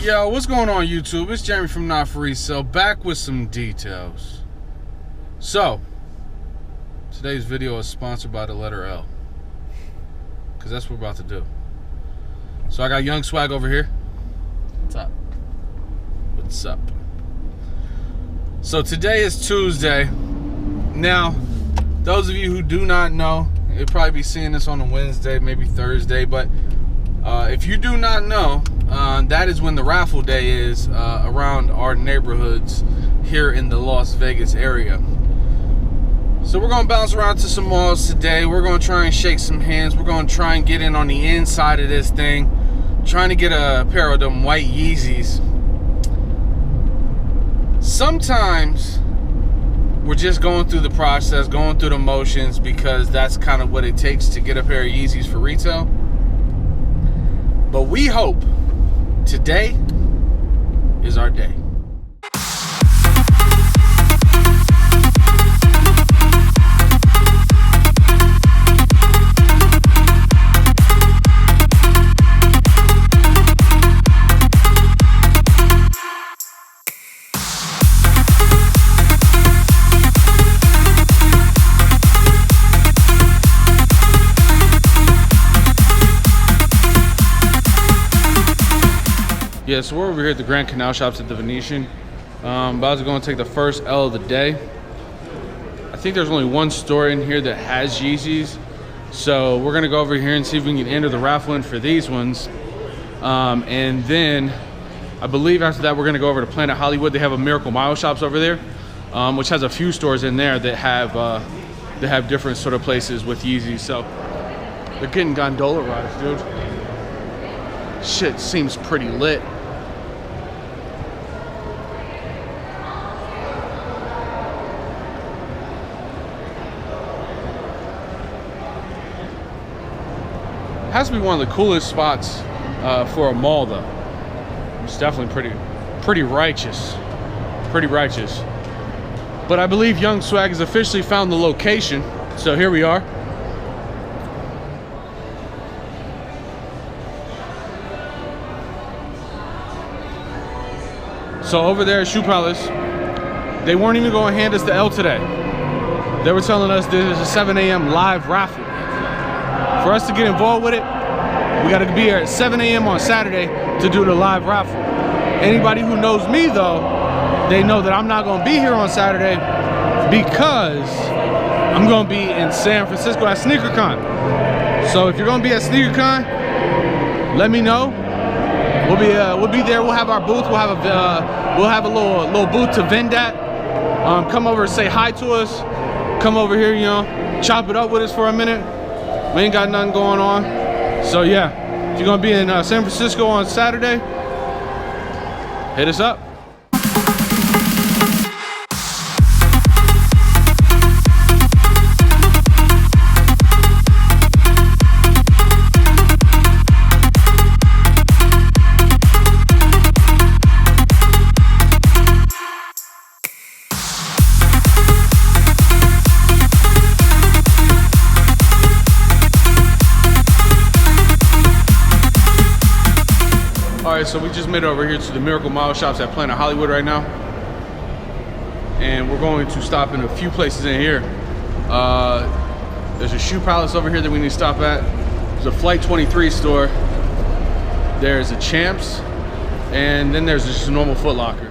Yo, what's going on YouTube? It's Jeremy from Not For Resale, back with some details. So, today's video is sponsored by the letter L, because that's what we're about to do. So I got Young Swag over here. What's up? What's up? So today is Tuesday. Now, those of you who do not know, you'll probably be seeing this on a Wednesday, maybe Thursday, but if you do not know, that is when the raffle day is around our neighborhoods here in the Las Vegas area. So we're going to bounce around to some malls today. We're going to try and shake some hands. We're going to try and get in on the inside of this thing. Trying to get a pair of them White Yeezys. Sometimes we're just going through the process, going through the motions, because that's kind of what it takes to get a pair of Yeezys for retail. But we hope today is our day. Yeah, so we're over here at the Grand Canal Shops at the Venetian. About to go and take the first L of the day. I think there's only one store in here that has Yeezys. So we're gonna go over here and see if we can enter the raffle in for these ones. And then I believe after that, we're gonna go over to Planet Hollywood. They have a Miracle Mile Shops over there, which has a few stores in there that have different sort of places with Yeezys. So they're getting gondola rides, dude. Shit seems pretty lit. Has to be one of the coolest spots for a mall, though. It's definitely pretty righteous. Pretty righteous. But I believe Young Swag has officially found the location. So here we are. So over there at Shoe Palace, they weren't even going to hand us the L today. They were telling us there's a 7 a.m. live raffle. For us to get involved with it, we got to be here at 7 a.m. on Saturday to do the live raffle. Anybody who knows me, though, they know that I'm not going to be here on Saturday because I'm going to be in San Francisco at SneakerCon. So if you're going to be at SneakerCon, let me know. We'll be there. We'll have our booth. We'll have a little booth to vend at. Come over and say hi to us. Come over here, you know, chop it up with us for a minute. We ain't got nothing going on. So yeah, if you're gonna be in San Francisco on Saturday, hit us up. Alright, so we just made it over here to the Miracle Mile Shops at Planet Hollywood right now. And we're going to stop in a few places in here. There's a Shoe Palace over here that we need to stop at. There's a Flight 23 store. There's a Champs. And then there's just a normal Footlocker.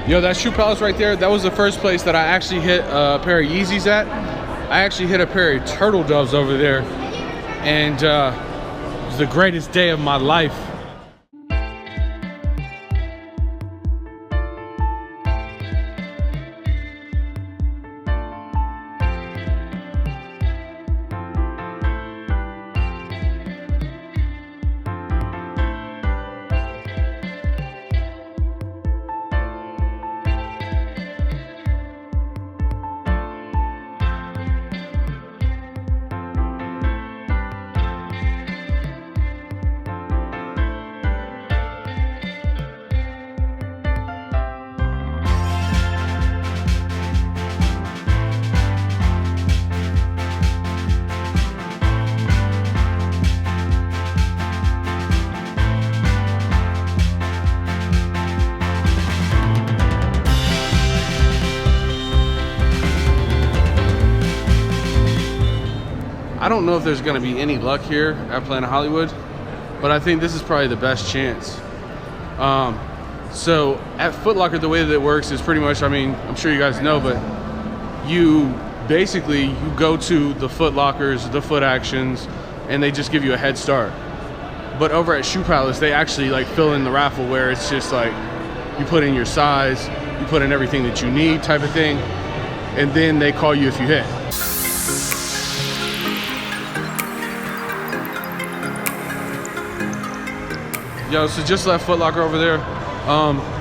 Yo, that Shoe Palace right there, that was the first place that I actually hit a pair of Yeezys at. I actually hit a pair of turtle doves over there, and it was the greatest day of my life. don't know if there's gonna be any luck here at Planet Hollywood, but I think this is probably the best chance. So at Footlocker, the way that it works is pretty much, I mean, I'm sure you guys know, but you go to the Footlockers, the Foot Actions, and they just give you a head start. But over at Shoe Palace, they actually like fill in the raffle where it's just like you put in your size, you put in everything that you need type of thing, and then they call you if you hit. Yo, so just left Footlocker over there.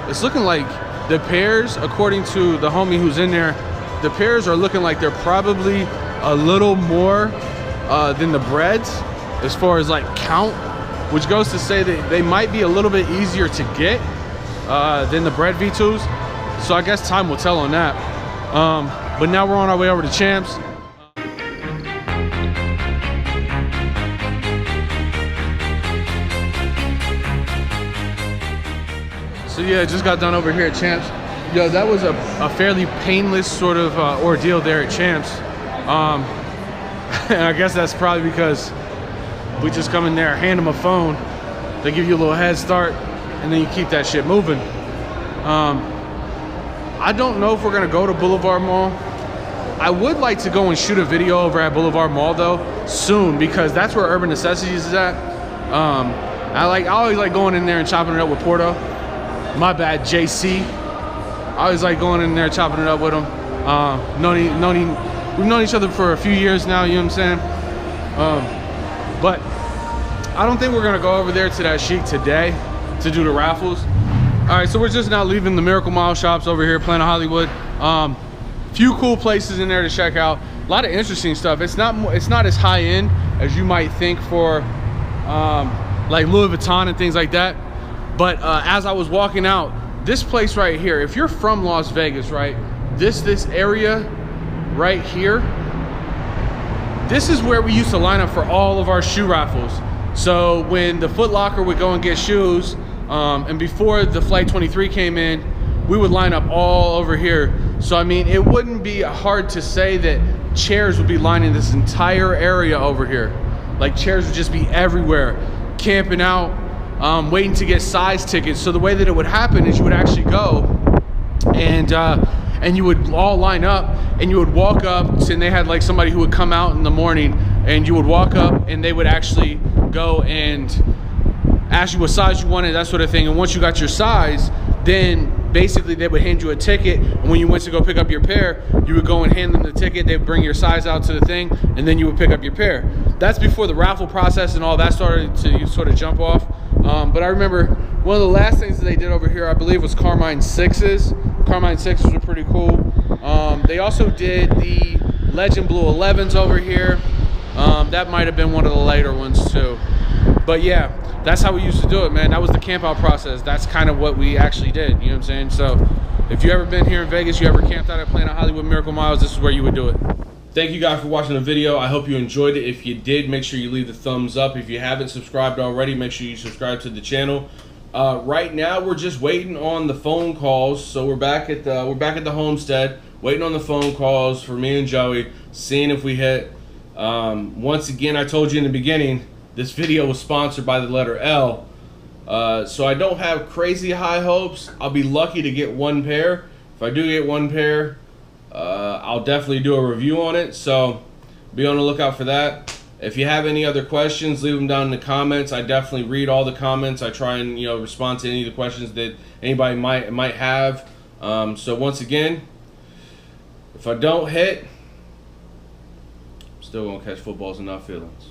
It's looking like the pairs, according to the homie who's in there, the pairs are looking like they're probably a little more than the breads as far as like count, which goes to say that they might be a little bit easier to get than the bread V2s. So I guess time will tell on that. But now we're on our way over to Champs. So yeah, just got done over here at Champs. Yo, that was a fairly painless sort of ordeal there at Champs. And I guess that's probably because we just come in there, hand them a phone, they give you a little head start, and then you keep that shit moving. I don't know if we're gonna go to Boulevard Mall. I would like to go and shoot a video over at Boulevard Mall though, soon, because that's where Urban Necessities is at. I always like going in there and chopping it up with Porto. My bad, JC. I always like going in there, chopping it up with him. We've known each other for a few years now, you know what I'm saying? But I don't think we're gonna go over there to that Chic today to do the raffles. All right, so we're just now leaving the Miracle Mile shops over here at Planet Hollywood. Few cool places in there to check out. A lot of interesting stuff. It's not as high end as you might think for like Louis Vuitton and things like that. But as I was walking out, this place right here, if you're from Las Vegas, right, this area right here, this is where we used to line up for all of our shoe raffles. So when the Foot Locker would go and get shoes, and before the Flight 23 came in, we would line up all over here. So I mean, it wouldn't be hard to say that chairs would be lining this entire area over here. Like chairs would just be everywhere, camping out, waiting to get size tickets. So the way that it would happen is you would actually go and you would all line up and you would walk up, and they had like somebody who would come out in the morning, and you would walk up and they would actually go and ask you what size you wanted, that sort of thing. And once you got your size, then basically they would hand you a ticket, and when you went to go pick up your pair, you would go and hand them the ticket. They would bring your size out to the thing, and then you would pick up your pair. That's before the raffle process and all that started to sort of jump off. But I remember one of the last things that they did over here, I believe, was Carmine 6s. Carmine 6s were pretty cool. They also did the Legend Blue 11s over here. That might have been one of the later ones too. But yeah, that's how we used to do it, man. That was the camp out process. That's kind of what we actually did, you know what I'm saying? So if you ever been here in Vegas, you ever camped out at Planet Hollywood Miracle Miles, this is where you would do it. Thank you guys for watching the video. I hope you enjoyed it. If you did, make sure you leave the thumbs up. If you haven't subscribed already, make sure you subscribe to the channel. Right now, we're just waiting on the phone calls. So we're back at the homestead, waiting on the phone calls for me and Joey, seeing if we hit. Once again, I told you in the beginning, this video was sponsored by the letter L. So I don't have crazy high hopes. I'll be lucky to get one pair. If I do get one pair, I'll definitely do a review on it. So be on the lookout for that. If you have any other questions, leave them down in the comments. I definitely read all the comments. I try and respond to any of the questions that anybody might have. So once again, if I don't hit, I'm still gonna catch footballs and not feelings.